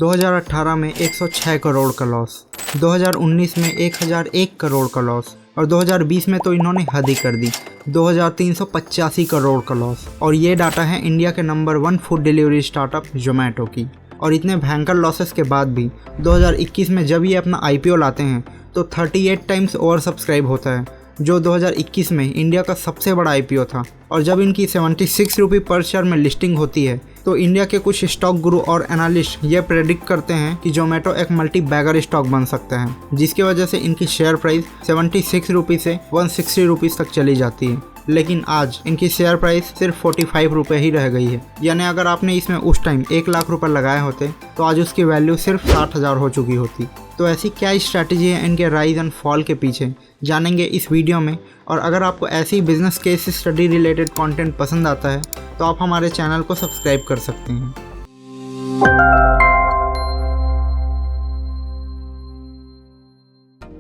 2018 में 106 करोड़ का लॉस, 2019 में 1001 करोड़ का लॉस और 2020 में तो इन्होंने हद ही कर दी, 2385 करोड़ का लॉस। और ये डाटा है इंडिया के number 1 food delivery startup Zomato की। और इतने भयंकर लॉसेस के बाद भी 2021 में जब ये अपना IPO लाते हैं तो 38 टाइम्स ओवर सब्सक्राइब होता है, जो 2021 में इंडिया का सबसे बड़ा IPO था। और जब इनकी 76 रुपये पर शेयर में लिस्टिंग होती है तो इंडिया के कुछ स्टॉक गुरु और एनालिस्ट ये प्रेडिक्ट करते हैं कि जोमेटो एक मल्टी बैगर स्टॉक बन सकता है, जिसकी वजह से इनकी शेयर प्राइस 76 रुपये से 160 रुपीज़ तक चली जाती है। लेकिन आज इनकी शेयर प्राइस सिर्फ 45 रुपये ही रह गई है। यानी अगर आपने इसमें उस टाइम 1 लाख रुपए लगाए होते तो आज उसकी वैल्यू सिर्फ 60,000 हो चुकी होती। तो ऐसी क्या स्ट्रैटेजी है इनके राइज एंड फॉल के पीछे, जानेंगे इस वीडियो में। और अगर आपको ऐसी business case study related content पसंद आता है तो आप हमारे चैनल को सब्सक्राइब कर सकते हैं।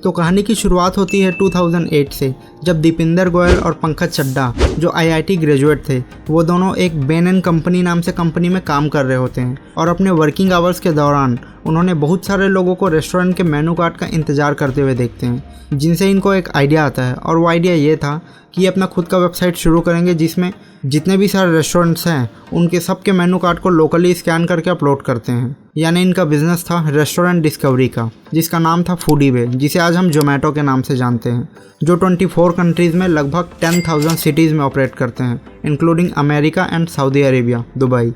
तो कहानी की शुरुआत होती है 2008 से, जब दीपिंदर गोयल और पंकज चड्ढा जो IIT ग्रेजुएट थे, वो दोनों एक बेन एंड कंपनी नाम से कंपनी में काम कर रहे होते हैं। और अपने वर्किंग आवर्स के दौरान उन्होंने बहुत सारे लोगों को रेस्टोरेंट के मेनू कार्ड का इंतज़ार करते हुए देखते हैं, जिनसे इनको एक आइडिया आता है। और वो आइडिया ये था कि ये अपना खुद का वेबसाइट शुरू करेंगे जिसमें जितने भी सारे रेस्टोरेंट्स हैं उनके सबके मेनू कार्ड को लोकली स्कैन करके अपलोड करते हैं। यानी इनका बिजनेस था रेस्टोरेंट डिस्कवरी का, जिसका नाम था फूडीवे, जिसे आज हम जोमेटो के नाम से जानते हैं, जो 24 कंट्रीज़ में लगभग 10,000 सिटीज़ में ऑपरेट करते हैं, including America and Saudi Arabia, Dubai.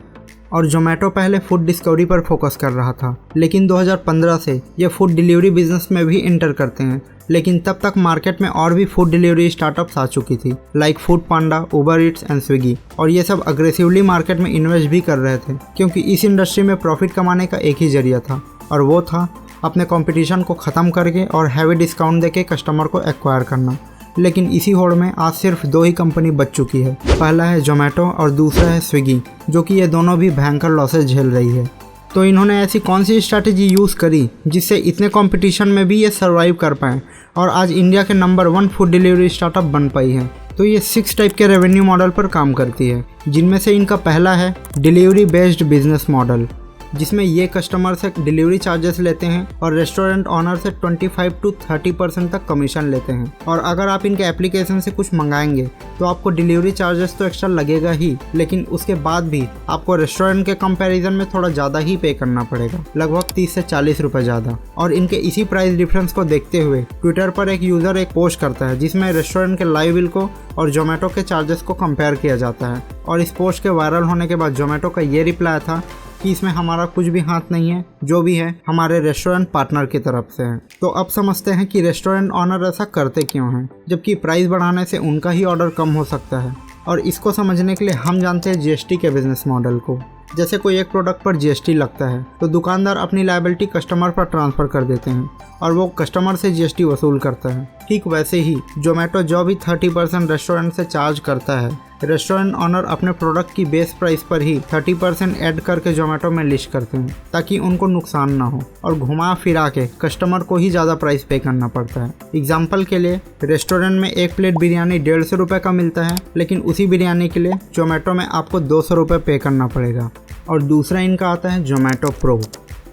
और जोमेटो पहले फूड डिस्कवरी पर फोकस कर रहा था, लेकिन 2015 से ये फूड डिलीवरी बिजनेस में भी इंटर करते हैं। लेकिन तब तक मार्केट में और भी फूड डिलीवरी स्टार्टअप्स आ चुकी थी, like food Panda, Uber Yeats and Swiggy. और ये सब अग्रेसिवली मार्केट में इन्वेस्ट भी कर रहे थे, क्योंकि इस इंडस्ट्री में प्रॉफिट कमाने का एक ही जरिया था, और वो था अपने कंपटीशन को ख़त्म करके और हैवी डिस्काउंट देके कस्टमर को एक्वायर करना। लेकिन इसी होड़ में आज सिर्फ 2 ही कंपनी बच चुकी है। पहला है जोमेटो और दूसरा है स्विगी, जो कि ये दोनों भी भयंकर लॉसेस झेल रही है। तो इन्होंने ऐसी कौन सी स्ट्रैटेजी यूज़ करी जिससे इतने कंपटीशन में भी ये सर्वाइव कर पाएँ और आज इंडिया के नंबर 1 फूड डिलीवरी स्टार्टअप बन पाई है। तो ये 6 टाइप के रेवेन्यू मॉडल पर काम करती है, जिनमें से इनका पहला है डिलीवरी बेस्ड बिजनेस मॉडल, जिसमें ये कस्टमर से डिलीवरी चार्जेस लेते हैं और रेस्टोरेंट ऑनर से 25 to 30% तक कमीशन लेते हैं। और अगर आप इनके एप्लीकेशन से कुछ मंगाएंगे तो आपको डिलीवरी चार्जेस तो एक्स्ट्रा लगेगा ही, लेकिन उसके बाद भी आपको रेस्टोरेंट के कंपैरिजन में थोड़ा ज़्यादा ही पे करना पड़ेगा, लगभग 30 से 40 रुपये ज़्यादा। और इनके इसी प्राइस डिफरेंस को देखते हुए ट्विटर पर एक यूज़र एक पोस्ट करता है जिसमें रेस्टोरेंट के लाइव बिल को और जोमेटो के चार्जेस को कंपेयर किया जाता है। और इस पोस्ट के वायरल होने के बाद जोमेटो का ये रिप्लाई था कि इसमें हमारा कुछ भी हाथ नहीं है, जो भी है हमारे रेस्टोरेंट पार्टनर की तरफ से है। तो अब समझते हैं कि रेस्टोरेंट ऑनर ऐसा करते क्यों हैं, जबकि प्राइस बढ़ाने से उनका ही ऑर्डर कम हो सकता है। और इसको समझने के लिए हम जानते हैं GST के बिजनेस मॉडल को। जैसे कोई एक प्रोडक्ट पर GST लगता है तो दुकानदार अपनी लायबिलिटी कस्टमर पर ट्रांसफ़र कर देते हैं और वो कस्टमर से GST वसूल करता है। ठीक वैसे ही जोमेटो जो भी 30% रेस्टोरेंट से चार्ज करता है, रेस्टोरेंट ऑनर अपने प्रोडक्ट की बेस प्राइस पर ही 30% ऐड करके जोमेटो में लिस्ट करते हैं, ताकि उनको नुकसान ना हो और घुमा फिरा के कस्टमर को ही ज़्यादा प्राइस पे करना पड़ता है। एग्जाम्पल के लिए रेस्टोरेंट में एक प्लेट बिरयानी 150 रुपये का मिलता है, लेकिन उसी बिरयानी के लिए जोमेटो में आपको 200 रुपये पे करना पड़ेगा। और दूसरा इनका आता है जोमेटो प्रो,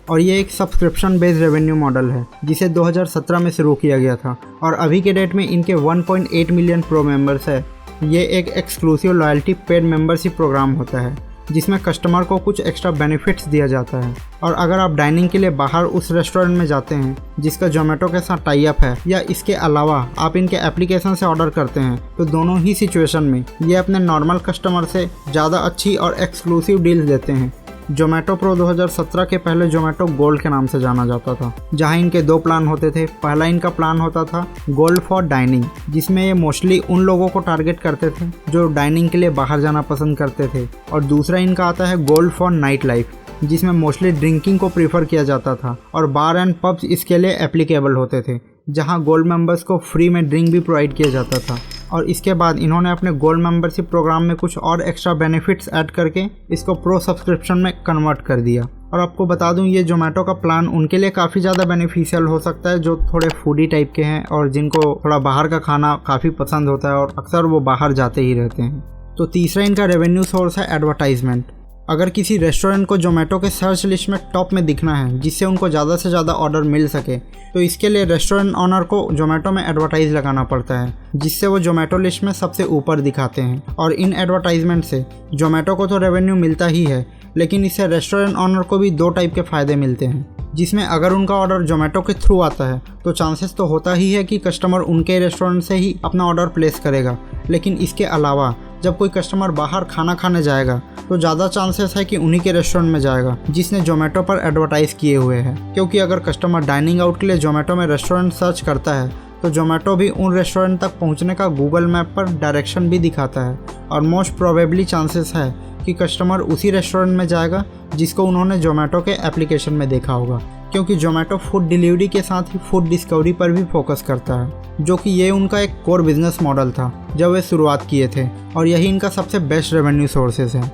और ये एक सब्सक्रिप्शन बेस्ड रेवेन्यू मॉडल है जिसे 2017 में शुरू किया गया था। और अभी के डेट में इनके 1.8 मिलियन प्रो मेंबर्स है। ये एक exclusive loyalty paid membership programme होता है जिसमें कस्टमर को कुछ एक्स्ट्रा बेनिफिट्स दिया जाता है। और अगर आप डाइनिंग के लिए बाहर उस रेस्टोरेंट में जाते हैं जिसका जोमेटो के साथ टाई अप है, या इसके अलावा आप इनके एप्लीकेशन से ऑर्डर करते हैं, तो दोनों ही सिचुएशन में ये अपने नॉर्मल कस्टमर से ज़्यादा अच्छी और एक्सक्लूसिव डील्स देते हैं। जोमेटो प्रो 2017 के पहले जोमेटो गोल्ड के नाम से जाना जाता था, जहां इनके 2 प्लान होते थे। पहला इनका प्लान होता था गोल्ड फॉर डाइनिंग, जिसमें ये मोस्टली उन लोगों को टारगेट करते थे जो डाइनिंग के लिए बाहर जाना पसंद करते थे। और दूसरा इनका आता है गोल्ड फॉर नाइट लाइफ, जिसमें मोस्टली ड्रिंकिंग को प्रीफर किया जाता था और बार एंड पब्स इसके लिए एप्लीकेबल होते थे, जहां गोल्ड मेंबर्स को फ्री में ड्रिंक भी प्रोवाइड किया जाता था। और इसके बाद इन्होंने अपने गोल्ड मेंबरशिप प्रोग्राम में कुछ और एक्स्ट्रा बेनिफिट्स ऐड करके इसको प्रो सब्सक्रिप्शन में कन्वर्ट कर दिया। और आपको बता दूं, ये जोमेटो का प्लान उनके लिए काफ़ी ज़्यादा बेनिफिशियल हो सकता है जो थोड़े फूडी टाइप के हैं और जिनको थोड़ा बाहर का खाना काफ़ी पसंद होता है और अक्सर वो बाहर जाते ही रहते हैं। तो तीसरा इनका रेवेन्यू सोर्स है एडवर्टाइजमेंट। अगर किसी रेस्टोरेंट को जोमेटो के सर्च लिस्ट में टॉप में दिखना है जिससे उनको ज़्यादा से ज़्यादा ऑर्डर मिल सके, तो इसके लिए रेस्टोरेंट ऑनर को जोमेटो में एडवर्टाइज लगाना पड़ता है जिससे वो जोमेटो लिस्ट में सबसे ऊपर दिखाते हैं। और इन एडवर्टाइजमेंट से जोमेटो को तो रेवेन्यू मिलता ही है, लेकिन इससे रेस्टोरेंट ऑनर को भी 2 टाइप के फ़ायदे मिलते हैं, जिसमें अगर उनका ऑर्डर जोमेटो के थ्रू आता है तो चांसेस तो होता ही है कि कस्टमर उनके रेस्टोरेंट से ही अपना ऑर्डर प्लेस करेगा। लेकिन इसके अलावा जब कोई कस्टमर बाहर खाना खाने जाएगा तो ज़्यादा चांसेस है कि उन्हीं के रेस्टोरेंट में जाएगा जिसने जोमेटो पर एडवर्टाइज़ किए हुए हैं, क्योंकि अगर कस्टमर डाइनिंग आउट के लिए जोमेटो में रेस्टोरेंट सर्च करता है तो जोमेटो भी उन रेस्टोरेंट तक पहुंचने का गूगल मैप पर डायरेक्शन भी दिखाता है और मोस्ट प्रोबेबली चांसेस है कि कस्टमर उसी रेस्टोरेंट में जाएगा जिसको उन्होंने जोमेटो के एप्लीकेशन में देखा होगा, क्योंकि जोमेटो फूड डिलीवरी के साथ ही फूड डिस्कवरी पर भी फोकस करता है, जो कि ये उनका एक कोर बिजनेस मॉडल था जब वे शुरुआत किए थे और यही इनका सबसे बेस्ट रेवेन्यू सोर्सेज है।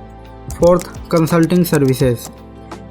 4th, consulting services.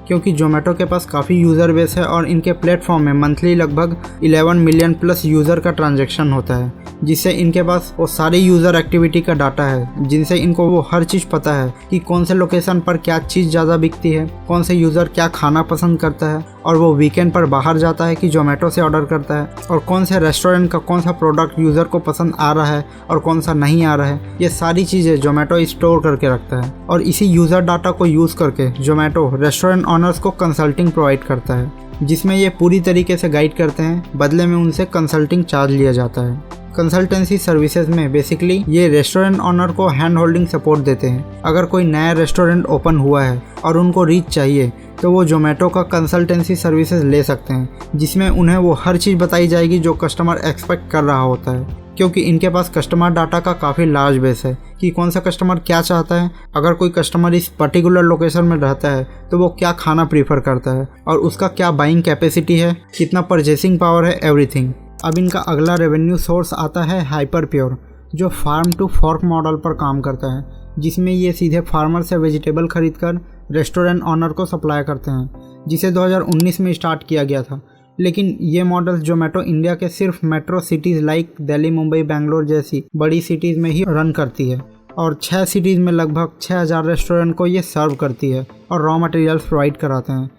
क्योंकि जोमेटो के पास काफ़ी यूज़र बेस है और इनके प्लेटफॉर्म में मंथली लगभग 11 मिलियन प्लस यूज़र का ट्रांजैक्शन होता है, जिससे इनके पास वो सारी यूज़र एक्टिविटी का डाटा है, जिनसे इनको वो हर चीज़ पता है कि कौन से लोकेशन पर क्या चीज़ ज़्यादा बिकती है, कौन से यूज़र क्या खाना पसंद करता है और वो वीकेंड पर बाहर जाता है कि जोमेटो से ऑर्डर करता है, और कौन से रेस्टोरेंट का कौन सा प्रोडक्ट यूज़र को पसंद आ रहा है और कौन सा नहीं आ रहा है। ये सारी चीज़ें जोमेटो स्टोर करके रखता है और इसी यूज़र डाटा को यूज़ करके जोमेटो रेस्टोरेंट ऑनर्स को कंसल्टिंग प्रोवाइड करता है, जिसमें ये पूरी तरीके से गाइड करते हैं, बदले में उनसे कंसल्टिंग चार्ज लिया जाता है। कंसल्टेंसी सर्विसेज में बेसिकली ये रेस्टोरेंट ऑनर को हैंड होल्डिंग सपोर्ट देते हैं। अगर कोई नया रेस्टोरेंट ओपन हुआ है और उनको रीच चाहिए तो वो जोमेटो का कंसल्टेंसी सर्विसेज ले सकते हैं, जिसमें उन्हें वो हर चीज़ बताई जाएगी जो कस्टमर एक्सपेक्ट कर रहा होता है, क्योंकि इनके पास कस्टमर डाटा का काफ़ी लार्ज बेस है कि कौन सा कस्टमर क्या चाहता है। अगर कोई कस्टमर इस पर्टिकुलर लोकेशन में रहता है तो वो क्या खाना प्रीफर करता है और उसका क्या बाइंग कैपेसिटी है, कितना परचेसिंग पावर है, एवरीथिंग। अब इनका अगला रेवेन्यू सोर्स आता है हाइपरप्योर, जो फार्म टू फॉर्क मॉडल पर काम करता है, जिसमें ये सीधे फार्मर से वेजिटेबल खरीदकर रेस्टोरेंट ऑनर को सप्लाई करते हैं, जिसे 2019 में स्टार्ट किया गया था। लेकिन ये मॉडल जोमेटो इंडिया के सिर्फ metro cities like Delhi, Mumbai, Bangalore जैसी बड़ी सिटीज़ में ही रन करती है और 6 सिटीज़ में लगभग 6000 रेस्टोरेंट को ये सर्व करती है और रॉ मटेरियल्स प्रोवाइड कराते हैं।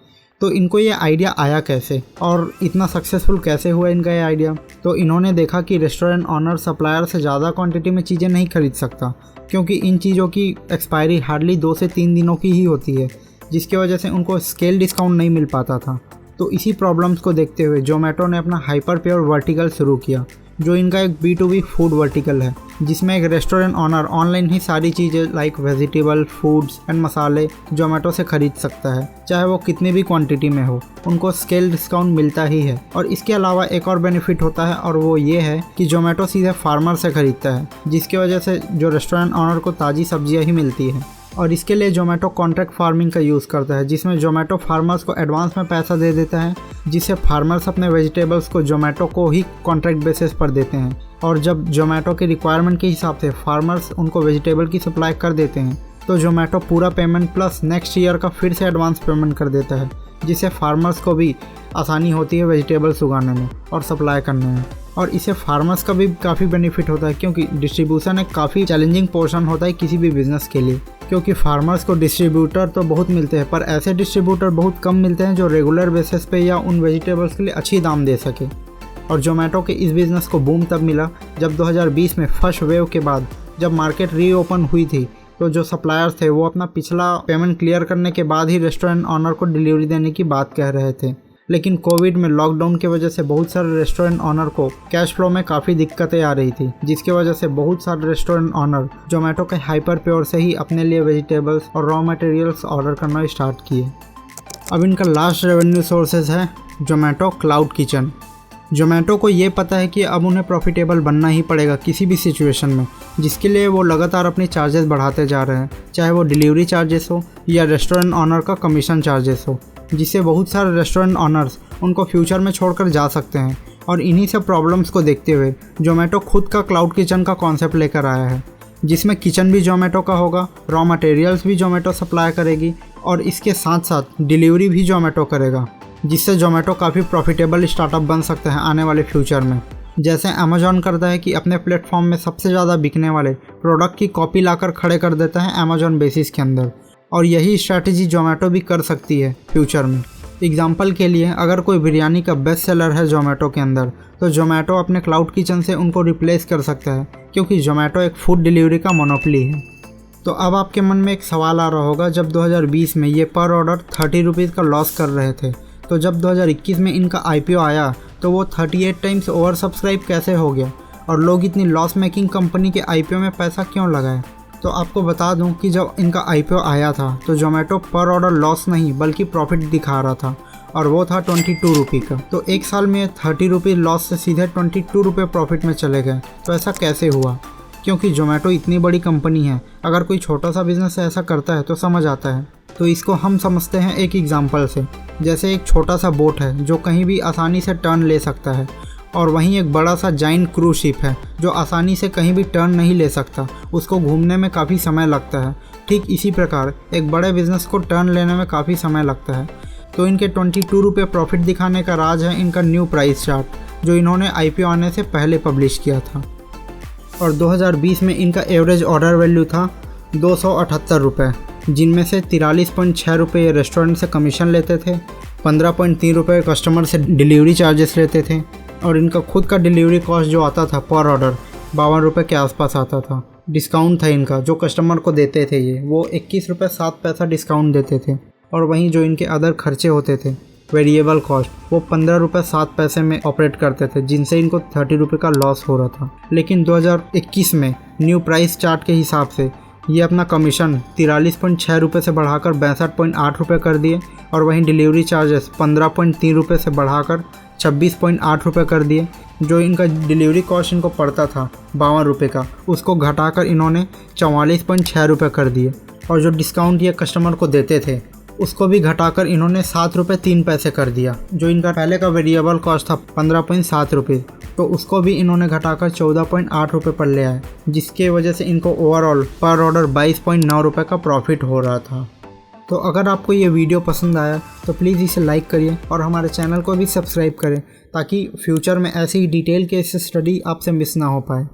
तो इनको ये आइडिया आया कैसे और इतना सक्सेसफुल कैसे हुआ इनका ये आइडिया? तो इन्होंने देखा कि रेस्टोरेंट ऑनर सप्लायर से ज़्यादा क्वांटिटी में चीज़ें नहीं खरीद सकता, क्योंकि इन चीज़ों की एक्सपायरी हार्डली 2 से 3 दिनों की ही होती है, जिसकी वजह से उनको स्केल डिस्काउंट नहीं मिल पाता था। तो इसी प्रॉब्लम्स को देखते हुए जोमेटो ने अपना हाइपरप्योर वर्टिकल शुरू किया, जो इनका एक B2B फूड वर्टिकल है, जिसमें एक रेस्टोरेंट ऑनर ऑनलाइन ही सारी चीज़ें लाइक वेजिटेबल, फूड्स एंड मसाले जोमेटो से खरीद सकता है, चाहे वो कितनी भी क्वांटिटी में हो। उनको स्केल डिस्काउंट मिलता ही है। और इसके अलावा एक और बेनिफिट होता है और वो ये है कि जोमेटो सीधे फार्मर से खरीदता है, जिसकी वजह से जो रेस्टोरेंट ऑनर को ताज़ी सब्जियाँ ही मिलती है। और इसके लिए जोमेटो कॉन्ट्रैक्ट फार्मिंग का यूज़ करता है, जिसमें जोमेटो फार्मर्स को एडवांस में पैसा दे देता है, जिससे फार्मर्स अपने वेजिटेबल्स को जोमेटो को ही कॉन्ट्रैक्ट बेसिस पर देते हैं। और जब जोमेटो की रिक्वायरमेंट के हिसाब से फार्मर्स उनको वेजिटेबल की सप्लाई कर देते हैं, तो जोमेटो पूरा पेमेंट प्लस नेक्स्ट ईयर का फिर से एडवांस पेमेंट कर देता है, जिससे फार्मर्स को भी आसानी होती है वेजिटेबल्स उगाने में और सप्लाई करने में। और इससे फार्मर्स का भी काफ़ी बेनिफिट होता है, क्योंकि डिस्ट्रीब्यूशन एक काफ़ी चैलेंजिंग पोर्शन होता है किसी भी बिजनेस के लिए, क्योंकि फार्मर्स को डिस्ट्रीब्यूटर तो बहुत मिलते हैं, पर ऐसे डिस्ट्रीब्यूटर बहुत कम मिलते हैं जो रेगुलर बेसिस पे या उन वेजिटेबल्स के लिए अच्छी दाम दे सके। और जोमेटो के इस बिज़नेस को बूम तब मिला जब 2020 में फर्स्ट वेव के बाद जब मार्केट रीओपन हुई थी, तो जो सप्लायर्स थे वो अपना पिछला पेमेंट क्लियर करने के बाद ही रेस्टोरेंट ऑनर को डिलीवरी देने की बात कह रहे थे। लेकिन कोविड में लॉकडाउन की वजह से बहुत सारे रेस्टोरेंट ऑनर को कैश फ्लो में काफ़ी दिक्कतें आ रही थी, जिसकी वजह से बहुत सारे रेस्टोरेंट ऑनर जोमेटो के हाइपरप्योर से ही अपने लिए वेजिटेबल्स और रॉ मटेरियल्स ऑर्डर करना स्टार्ट किए। अब इनका लास्ट रेवेन्यू सोर्सेज है जोमेटो क्लाउड किचन। जोमेटो को ये पता है कि अब उन्हें प्रॉफिटेबल बनना ही पड़ेगा किसी भी सिचुएशन में, जिसके लिए वो लगातार अपनी चार्जेस बढ़ाते जा रहे हैं, चाहे वो डिलीवरी चार्जेस हो या रेस्टोरेंट ऑनर का कमीशन चार्जेस हो, जिससे बहुत सारे रेस्टोरेंट ऑनर्स उनको फ्यूचर में छोड़कर जा सकते हैं। और इन्हीं सब प्रॉब्लम्स को देखते हुए जोमेटो खुद का क्लाउड किचन का कॉन्सेप्ट लेकर आया है, जिसमें किचन भी जोमेटो का होगा, रॉ मटेरियल्स भी जोमेटो सप्लाई करेगी और इसके साथ साथ डिलीवरी भी जोमेटो करेगा, जिससे जोमेटो काफ़ी प्रॉफिटेबल स्टार्टअप बन सकते हैं आने वाले फ्यूचर में। जैसे अमेजॉन करता है कि अपने प्लेटफॉर्म में सबसे ज़्यादा बिकने वाले प्रोडक्ट की कॉपी लाकर खड़े कर देता है अमेजॉन बेसिस के अंदर, और यही स्ट्रैटेजी जोमेटो भी कर सकती है फ्यूचर में। एग्जाम्पल के लिए अगर कोई बिरयानी का बेस्ट सेलर है जोमेटो के अंदर, तो जोमेटो अपने क्लाउड किचन से उनको रिप्लेस कर सकता है, क्योंकि जोमेटो एक फूड डिलीवरी का मोनोपोली है। तो अब आपके मन में एक सवाल आ रहा होगा, जब 2020 में ये पर ऑर्डर 30 रुपीज़ का लॉस कर रहे थे, तो जब 2021 में इनका IPO आया तो वो 38 टाइम्स ओवर सब्सक्राइब कैसे हो गया, और लोग इतनी लॉस मेकिंग कंपनी के IPO में पैसा क्यों लगाए। तो आपको बता दूं कि जब इनका IPO आया था तो जोमेटो पर ऑर्डर लॉस नहीं बल्कि प्रॉफिट दिखा रहा था, और वो था 22 रुपये का। तो एक साल में 30 रुपये लॉस से सीधे 22 रुपये प्रॉफिट में चले गए। तो ऐसा कैसे हुआ? क्योंकि जोमेटो इतनी बड़ी कंपनी है, अगर कोई छोटा सा बिजनेस ऐसा करता है तो समझ आता है। तो इसको हम समझते हैं एक एग्जांपल से। जैसे एक छोटा सा बोट है जो कहीं भी आसानी से टर्न ले सकता है, और वहीं एक बड़ा सा जाइंट क्रूज शिप है जो आसानी से कहीं भी टर्न नहीं ले सकता, उसको घूमने में काफ़ी समय लगता है। ठीक इसी प्रकार एक बड़े बिजनेस को टर्न लेने में काफ़ी समय लगता है। तो इनके 22 रुपये प्रॉफिट दिखाने का राज है इनका न्यू प्राइस चार्ट, जो इन्होंने IPO आने से पहले पब्लिश किया था। और 2020 में इनका एवरेज ऑर्डर वैल्यू था 278 रुपये, जिनमें से 43.6 रुपये ये रेस्टोरेंट से कमीशन लेते थे, 15.3 रुपये कस्टमर से डिलीवरी चार्जेस लेते थे, और इनका खुद का डिलीवरी कॉस्ट जो आता था पर ऑर्डर 52 रुपये के आसपास आता था। डिस्काउंट था इनका जो कस्टमर को देते थे, वो 21 रुपये 7 पैसा डिस्काउंट देते थे। और वहीं जो इनके अदर खर्चे होते थे वेरिएबल कॉस्ट, वो 15 रुपये 7 पैसे में ऑपरेट करते थे, जिनसे इनको 30 रुपये का लॉस हो रहा था। लेकिन 2021 में न्यू प्राइस चार्ट के हिसाब से ये अपना कमीशन 43.6 रुपये से बढ़ाकर 62.8 रुपये कर दिए, और वहीं डिलीवरी चार्जेस 15.3 रुपये से बढ़ाकर 26.8 रुपये कर दिए। जो इनका डिलीवरी कॉस्ट इनको पड़ता था 52 रुपये का, उसको घटाकर इन्होंने 44.6 रुपये कर दिए, और जो डिस्काउंट ये कस्टमर को देते थे उसको भी घटाकर इन्होंने 7 रुपये 3 पैसे कर दिया। जो इनका पहले का वेरिएबल कॉस्ट था 15.7 रुपये, तो उसको भी इन्होंने घटाकर 14.8 रुपये पर ले आए, जिसके वजह से इनको ओवरऑल पर ऑर्डर 22.9 रुपये का प्रॉफिट हो रहा था। तो अगर आपको ये वीडियो पसंद आया तो प्लीज़ इसे लाइक करिए और हमारे चैनल को भी सब्सक्राइब करें, ताकि फ्यूचर में ऐसी डिटेल केस स्टडी आपसे मिस ना हो पाए।